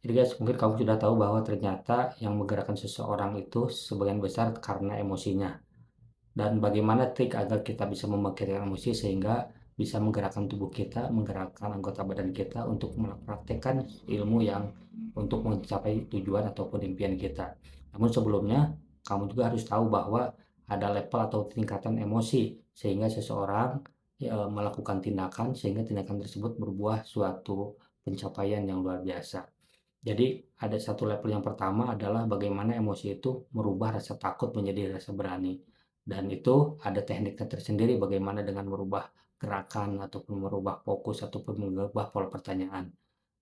Jadi guys, mungkin kamu sudah tahu bahwa ternyata yang menggerakkan seseorang itu sebagian besar karena emosinya. Dan bagaimana trik agar kita bisa membangkitkan emosi sehingga bisa menggerakkan tubuh kita, menggerakkan anggota badan kita untuk mempraktekkan ilmu yang untuk mencapai tujuan ataupun impian kita. Namun sebelumnya, kamu juga harus tahu bahwa ada level atau tingkatan emosi sehingga seseorang melakukan tindakan sehingga tindakan tersebut berbuah suatu pencapaian yang luar biasa. Jadi ada satu level yang pertama adalah bagaimana emosi itu merubah rasa takut menjadi rasa berani. Dan itu ada tekniknya tersendiri bagaimana dengan merubah gerakan ataupun merubah fokus ataupun mengubah pola pertanyaan.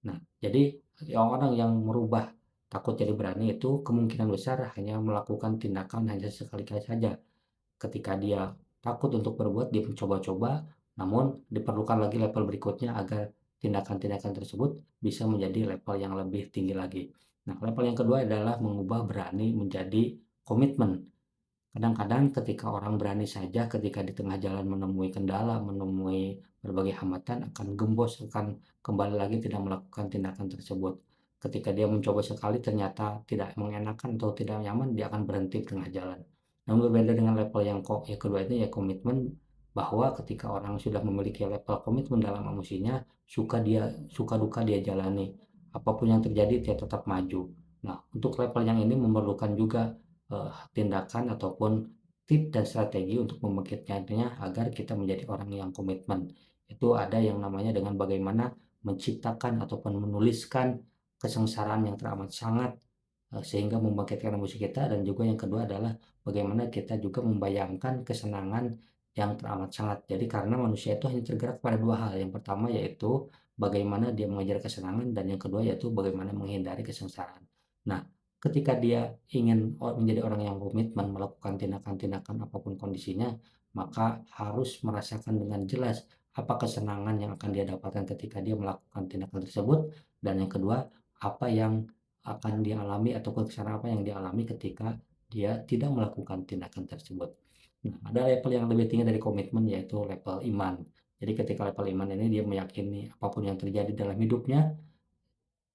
Nah, jadi orang yang merubah takut jadi berani itu kemungkinan besar hanya melakukan tindakan hanya sekali-kali saja. Ketika dia takut untuk berbuat, dia mencoba-coba, namun diperlukan lagi level berikutnya agar tindakan-tindakan tersebut bisa menjadi level yang lebih tinggi lagi. Nah, level yang kedua adalah mengubah berani menjadi komitmen. Kadang-kadang ketika orang berani saja ketika di tengah jalan menemui kendala, menemui berbagai hambatan akan gembos, akan kembali lagi tidak melakukan tindakan tersebut. Ketika dia mencoba sekali ternyata tidak mengenakan atau tidak nyaman, dia akan berhenti di tengah jalan. Namun berbeda dengan level yang yang kedua ini ya komitmen, bahwa ketika orang sudah memiliki level komitmen dalam emosinya, suka duka dia jalani. Apapun yang terjadi dia tetap maju. Nah, untuk level yang ini memerlukan juga tindakan ataupun tip dan strategi untuk membangkitkannya agar kita menjadi orang yang komitmen. Itu ada yang namanya dengan bagaimana menciptakan ataupun menuliskan kesengsaraan yang teramat sangat sehingga membangkitkan emosi kita, dan juga yang kedua adalah bagaimana kita juga membayangkan kesenangan yang teramat sangat. Jadi karena manusia itu hanya tergerak pada dua hal. Yang pertama yaitu bagaimana dia mengejar kesenangan, dan yang kedua yaitu bagaimana menghindari kesengsaraan. Nah, ketika dia ingin menjadi orang yang komitmen melakukan tindakan-tindakan apapun kondisinya, maka harus merasakan dengan jelas apa kesenangan yang akan dia dapatkan ketika dia melakukan tindakan tersebut, dan yang kedua apa yang akan dialami atau kesan apa yang dialami ketika dia tidak melakukan tindakan tersebut. Nah, ada level yang lebih tinggi dari komitmen yaitu level iman. Jadi ketika level iman ini dia meyakini apapun yang terjadi dalam hidupnya,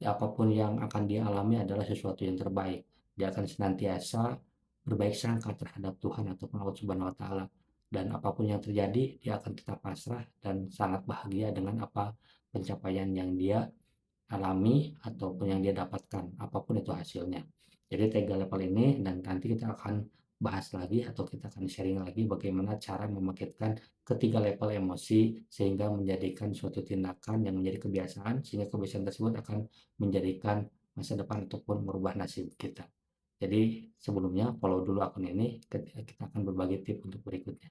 apapun yang akan dia alami adalah sesuatu yang terbaik. Dia akan senantiasa berbaik sangka terhadap Tuhan ataupun Allah Subhanahu wa taala. Dan apapun yang terjadi, dia akan tetap pasrah dan sangat bahagia dengan apa pencapaian yang dia alami ataupun yang dia dapatkan, apapun itu hasilnya. Jadi 3 level ini, dan nanti kita akan bahas lagi atau kita akan sharing lagi bagaimana cara membangkitkan ketiga level emosi sehingga menjadikan suatu tindakan yang menjadi kebiasaan, sehingga kebiasaan tersebut akan menjadikan masa depan ataupun merubah nasib kita. Jadi sebelumnya follow dulu akun ini, kita akan berbagi tips untuk berikutnya.